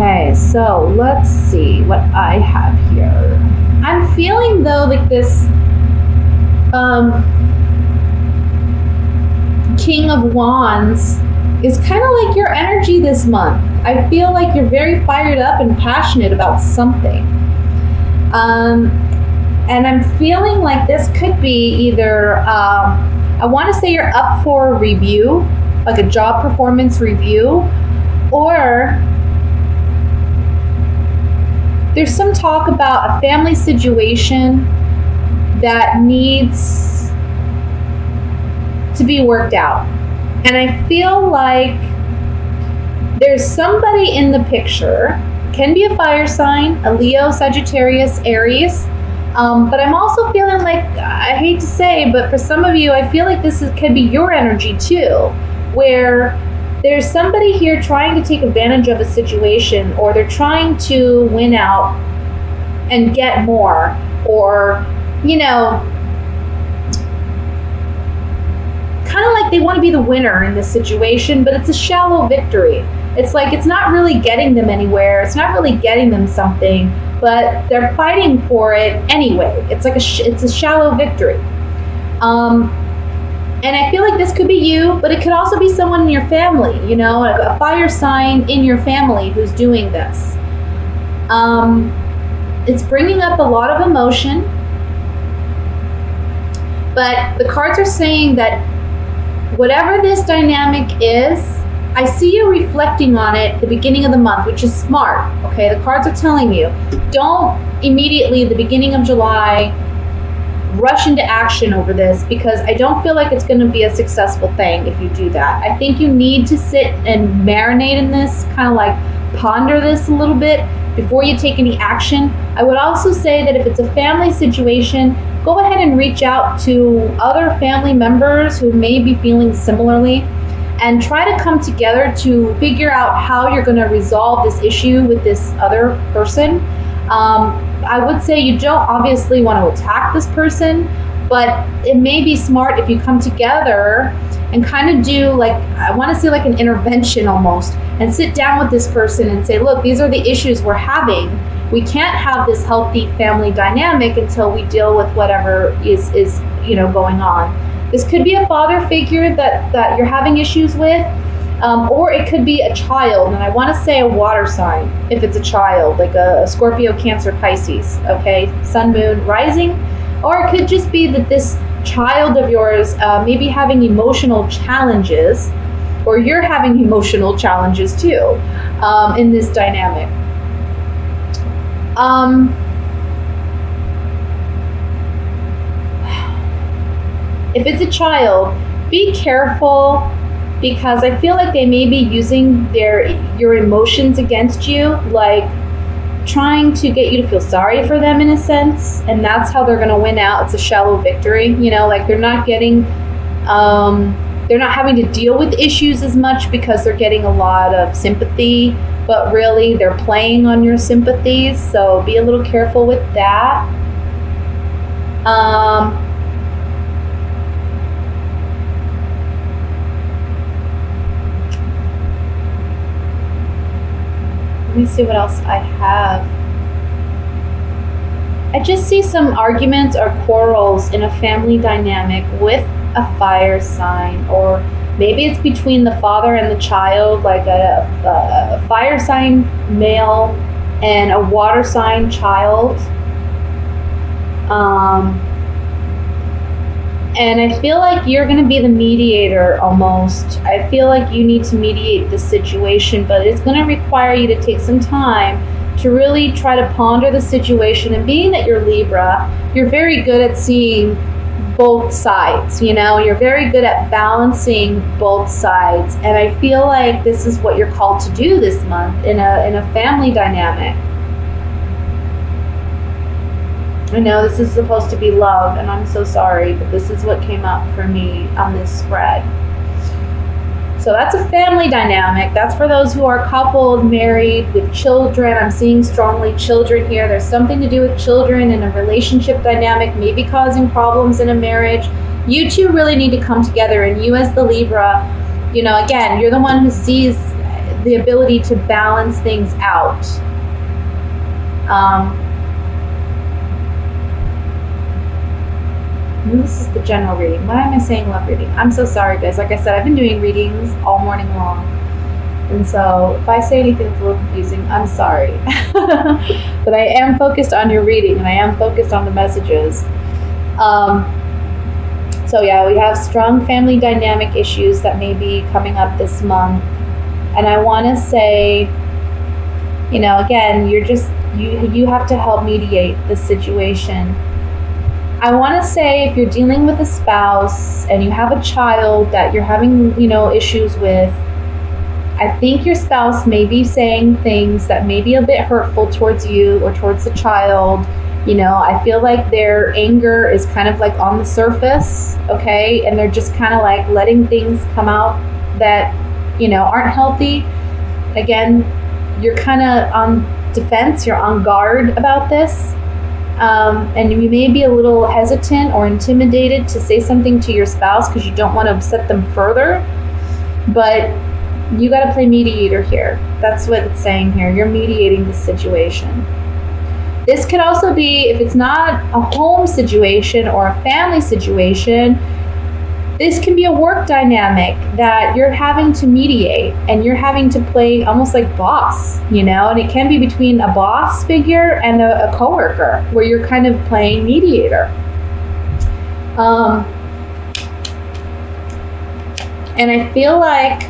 Okay, so let's see what I have here. I'm feeling though like this King of Wands is kind of like your energy this month. I feel like you're very fired up and passionate about something. And I'm feeling like this could be either, I want to say you're up for a review, like a job performance review, or there's some talk about a family situation that needs to be worked out. And I feel like there's somebody in the picture, can be a fire sign, a Leo, Sagittarius, Aries, but I'm also feeling like, I hate to say, but for some of you, I feel like could be your energy too, where there's somebody here trying to take advantage of a situation, or they're trying to win out and get more, or, you know, kind of like they want to be the winner in this situation, but it's a shallow victory. It's like it's not really getting them anywhere. It's not really getting them something, but they're fighting for it anyway. It's like it's a shallow victory. And I feel like this could be you, but it could also be someone in your family, you know, a fire sign in your family who's doing this. It's bringing up a lot of emotion, but the cards are saying that whatever this dynamic is, I see you reflecting on it at the beginning of the month, which is smart, okay? The cards are telling you, don't immediately at the beginning of July rush into action over this, because I don't feel like it's going to be a successful thing if you do that. I think you need to sit and marinate in this, kind of like ponder this a little bit before you take any action. I would also say that if it's a family situation, go ahead and reach out to other family members who may be feeling similarly, and try to come together to figure out how you're going to resolve this issue with this other person. I would say you don't obviously want to attack this person, but it may be smart if you come together and kind of do, like, I want to say like an intervention almost, and sit down with this person and say, look, these are the issues we're having. We can't have this healthy family dynamic until we deal with whatever is going on. This could be a father figure that you're having issues with, or it could be a child, and I want to say a water sign if it's a child, like a Scorpio, Cancer, Pisces, okay, Sun, Moon, Rising, or it could just be that this child of yours may be having emotional challenges, or you're having emotional challenges too in this dynamic. If it's a child, be careful, because I feel like they may be using your emotions against you, like trying to get you to feel sorry for them in a sense, and that's how they're going to win out. It's a shallow victory, like they're not having to deal with issues as much because they're getting a lot of sympathy, but really they're playing on your sympathies, so be a little careful with that. Let me see what else I have. I just see some arguments or quarrels in a family dynamic with a fire sign, or maybe it's between the father and the child, like a fire sign male and a water sign child. And I feel like you're going to be the mediator almost. I feel like you need to mediate this situation, but it's going to require you to take some time to really try to ponder the situation. And being that you're Libra, you're very good at seeing both sides, you're very good at balancing both sides. And I feel like this is what you're called to do this month in a family dynamic. I know this is supposed to be love, and I'm so sorry, but this is what came up for me on this spread. So that's a family dynamic. That's for those who are coupled, married, with children. I'm seeing strongly children here. There's something to do with children in a relationship dynamic, maybe causing problems in a marriage. You two really need to come together, and you as the Libra, again, you're the one who sees the ability to balance things out. This is the general reading. Why am I saying love reading? I'm so sorry, guys. Like I said, I've been doing readings all morning long. And so if I say anything that's a little confusing, I'm sorry. But I am focused on your reading, and I am focused on the messages. So yeah, we have strong family dynamic issues that may be coming up this month. And I want to say, again, you have to help mediate this situation. I want to say, if you're dealing with a spouse and you have a child that you're having, issues with, I think your spouse may be saying things that may be a bit hurtful towards you or towards the child. I feel like their anger is kind of like on the surface, okay? And they're just kind of like letting things come out that, aren't healthy. Again, you're kind of on defense, you're on guard about this. And you may be a little hesitant or intimidated to say something to your spouse because you don't want to upset them further. But you got to play mediator here. That's what it's saying here. You're mediating the situation. This could also be, if it's not a home situation or a family situation, this can be a work dynamic that you're having to mediate, and you're having to play almost like boss, and it can be between a boss figure and a coworker where you're kind of playing mediator. And I feel like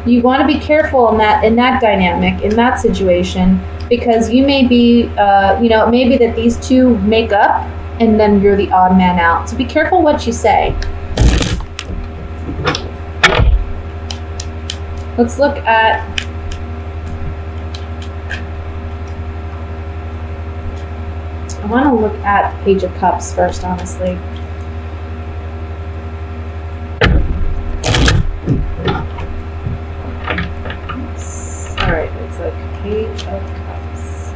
you want to be careful in that dynamic, in that situation, because you may be, it may be that these two make up and then you're the odd man out. So be careful what you say. Let's look at I want to look at the Page of Cups first, honestly. Alright, it's like Page of Cups.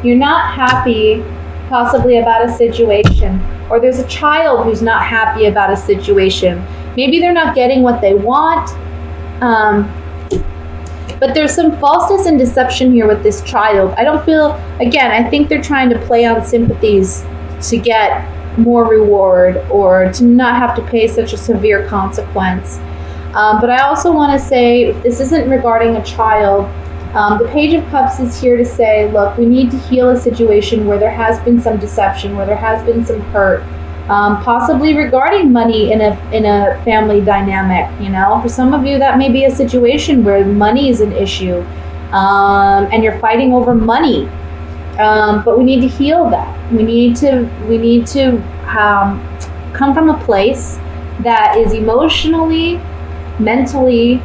You're not happy possibly about a situation, or there's a child who's not happy about a situation. Maybe they're not getting what they want, but there's some falseness and deception here with this child. I think they're trying to play on sympathies to get more reward or to not have to pay such a severe consequence. But I also want to say, if this isn't regarding a child, the Page of Cups is here to say, look, we need to heal a situation where there has been some deception, where there has been some hurt, possibly regarding money in a family dynamic. For some of you, that may be a situation where money is an issue, and you're fighting over money. But we need to heal that. We need to come from a place that is emotionally, mentally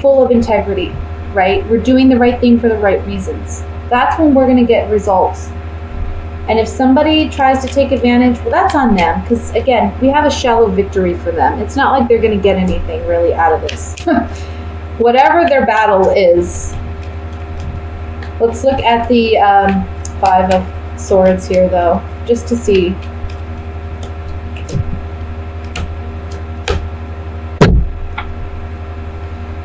full of integrity. Right? We're doing the right thing for the right reasons. That's when we're going to get results. And if somebody tries to take advantage, well, that's on them. Because, again, we have a shallow victory for them. It's not like they're going to get anything really out of this. Whatever their battle is. Let's look at the Five of Swords here, though, just to see.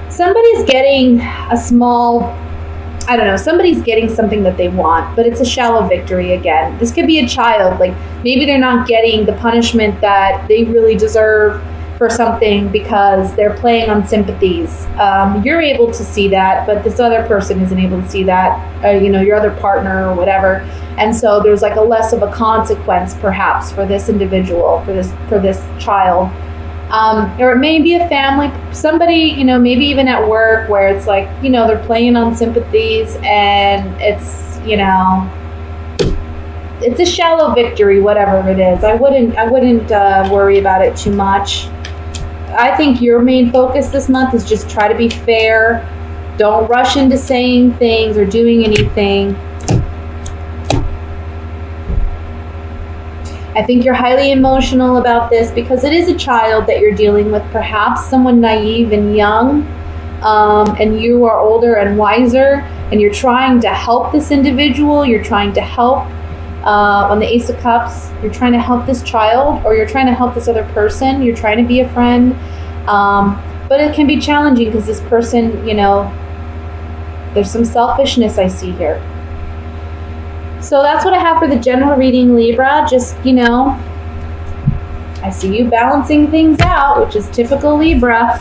Somebody's getting somebody's getting something that they want, but it's a shallow victory again. This could be a child, like maybe they're not getting the punishment that they really deserve for something because they're playing on sympathies. You're able to see that, but this other person isn't able to see that, your other partner or whatever. And so there's like a less of a consequence perhaps for this individual, for this child. Or it may be a family, somebody, maybe even at work where it's like, they're playing on sympathies and it's, it's a shallow victory, whatever it is. I wouldn't worry about it too much. I think your main focus this month is just try to be fair. Don't rush into saying things or doing anything. I think you're highly emotional about this because it is a child that you're dealing with, perhaps someone naive and young, and you are older and wiser, and you're trying to help this individual. You're trying to help On the Ace of Cups, you're trying to help this child, or you're trying to help this other person. You're trying to be a friend. But it can be challenging because this person, there's some selfishness I see here. So that's what I have for the general reading, Libra. Just, I see you balancing things out, which is typical Libra.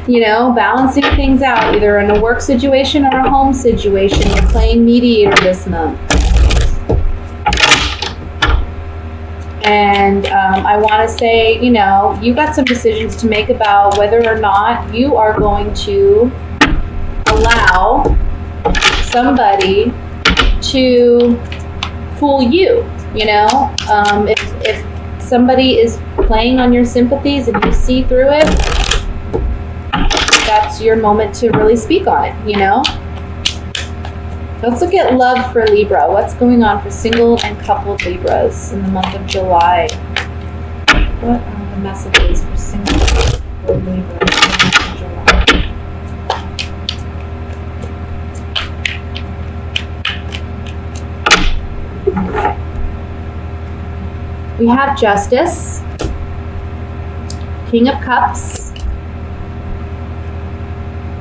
Balancing things out, either in a work situation or a home situation. You're playing mediator this month. And I want to say, you got some decisions to make about whether or not you are going to allow somebody to fool you. If somebody is playing on your sympathies and you see through it, that's your moment to really speak on it, Let's look at love for Libra. What's going on for single and coupled Libras in the month of July? What are the messages for single and coupled Libras in the month of July? Okay. We have Justice, King of Cups,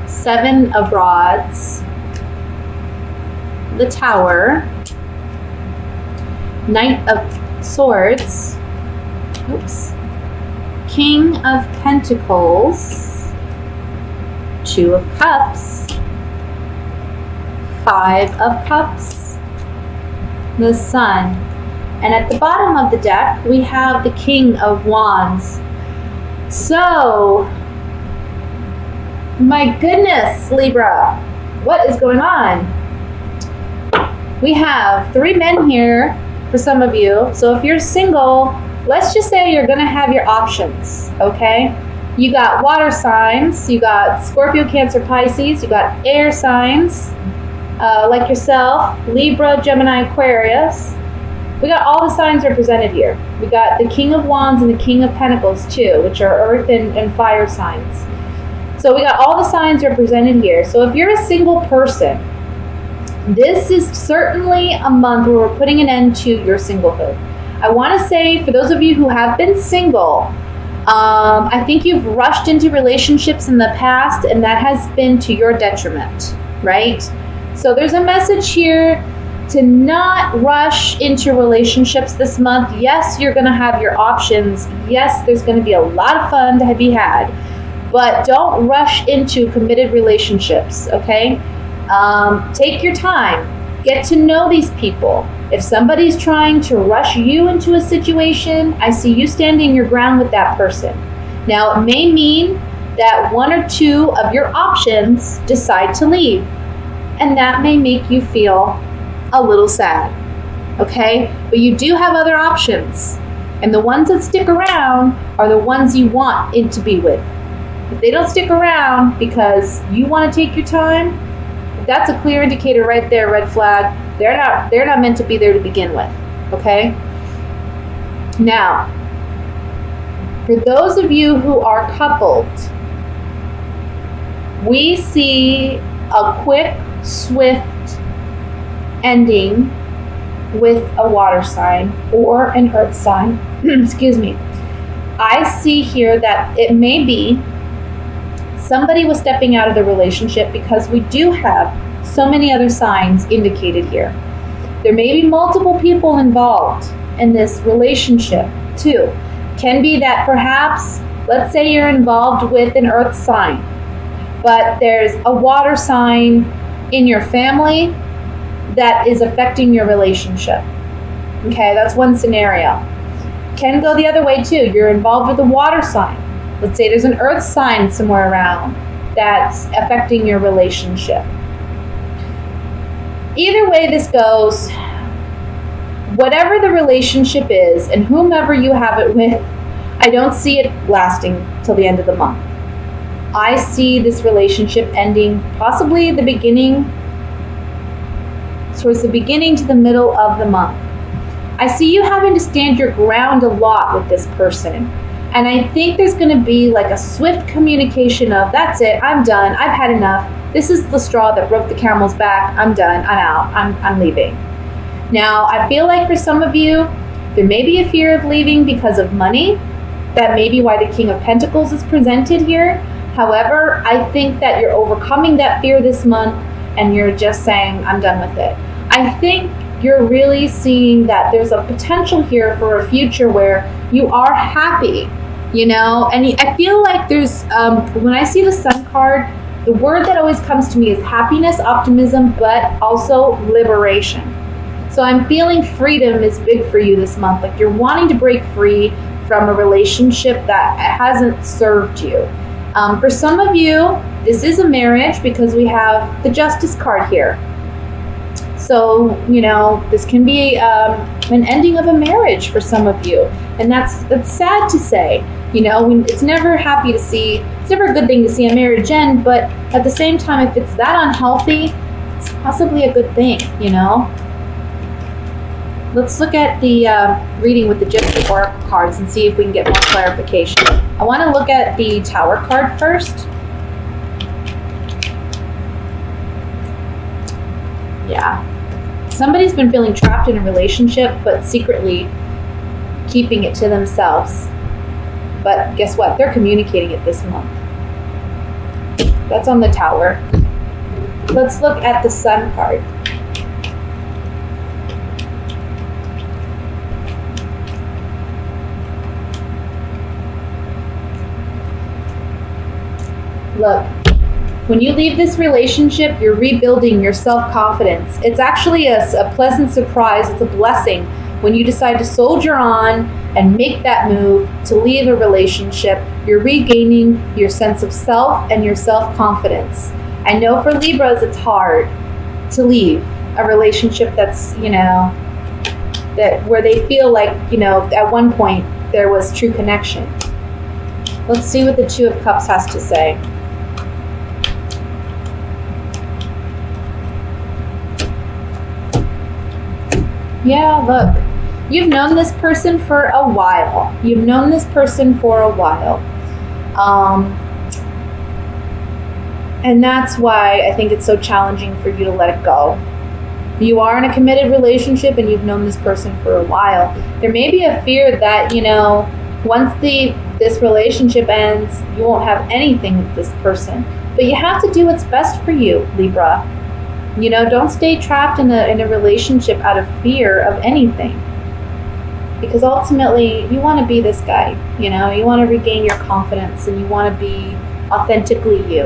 Seven of Rods, the Tower, Knight of Swords, King of Pentacles, Two of Cups, Five of Cups, the Sun. And at the bottom of the deck, we have the King of Wands. So, my goodness, Libra, what is going on? We have 3 men here for some of you. So if you're single, let's just say you're going to have your options, okay? You got water signs, you got Scorpio, Cancer, Pisces, you got air signs like yourself, Libra, Gemini, Aquarius. We got all the signs represented here. We got the King of Wands and the King of Pentacles too, which are earth and fire signs. So we got all the signs represented here. So if you're a single person, this is certainly a month where we're putting an end to your singlehood. I want to say, for those of you who have been single, I think you've rushed into relationships in the past, and that has been to your detriment, right? So there's a message here to not rush into relationships this month. Yes, you're going to have your options. Yes, there's going to be a lot of fun to be had, but don't rush into committed relationships, okay? Take your time. Get to know these people. If somebody's trying to rush you into a situation, I see you standing your ground with that person. Now, it may mean that 1 or 2 of your options decide to leave, and that may make you feel a little sad, okay? But you do have other options, and the ones that stick around are the ones you want it to be with. If they don't stick around because you want to take your time, that's a clear indicator right there, red flag. They're not meant to be there to begin with, okay? Now, for those of you who are coupled, we see a quick, swift ending with a water sign or an earth sign. Excuse me. I see here that it may be somebody was stepping out of the relationship, because we do have so many other signs indicated here. There may be multiple people involved in this relationship too. Can be that perhaps, let's say you're involved with an earth sign, but there's a water sign in your family that is affecting your relationship. Okay, that's one scenario. Can go the other way too. You're involved with a water sign. Let's say there's an earth sign somewhere around that's affecting your relationship. Either way this goes, whatever the relationship is and whomever you have it with, I don't see it lasting till the end of the month. I see this relationship ending possibly the beginning, towards the beginning to the middle of the month. I see you having to stand your ground a lot with this person. And I think there's going to be like a swift communication of, that's it, I'm done, I've had enough. This is the straw that broke the camel's back. I'm done, I'm out, I'm leaving. Now, I feel like for some of you, there may be a fear of leaving because of money. That may be why the King of Pentacles is presented here. However, I think that you're overcoming that fear this month and you're just saying, I'm done with it. I think you're really seeing that there's a potential here for a future where you are happy, you know? And I feel like there's, when I see the Sun card, the word that always comes to me is happiness, optimism, but also liberation. So I'm feeling freedom is big for you this month. Like you're wanting to break free from a relationship that hasn't served you. For some of you, this is a marriage because we have the Justice card here. So, you know, this can be an ending of a marriage for some of you. And that's sad to say. You know, it's never happy to see, it's never a good thing to see a marriage end, but at the same time, if it's that unhealthy, it's possibly a good thing, you know? Let's look at the reading with the Gypsy Oracle cards and see if we can get more clarification. I want to look at the Tower card first. Yeah. Somebody's been feeling trapped in a relationship, but secretly keeping it to themselves. But guess what? They're communicating it this month. That's on the Tower. Let's look at the Sun card. Look, when you leave this relationship, you're rebuilding your self-confidence. It's actually a pleasant surprise. It's a blessing when you decide to soldier on and make that move to leave a relationship. You're regaining your sense of self and your self-confidence. I know for Libras, it's hard to leave a relationship that's, you know, that where they feel like, you know, at one point there was true connection. Let's see what the Two of Cups has to say. Yeah, look, you've known this person for a while. You've known this person for a while. And that's why I think it's so challenging for you to let it go. You are in a committed relationship and you've known this person for a while. There may be a fear that, you know, once this relationship ends, you won't have anything with this person. But you have to do what's best for you, Libra. You know, don't stay trapped in a relationship out of fear of anything. Because ultimately, you want to be this guy, you know, you want to regain your confidence and you want to be authentically you.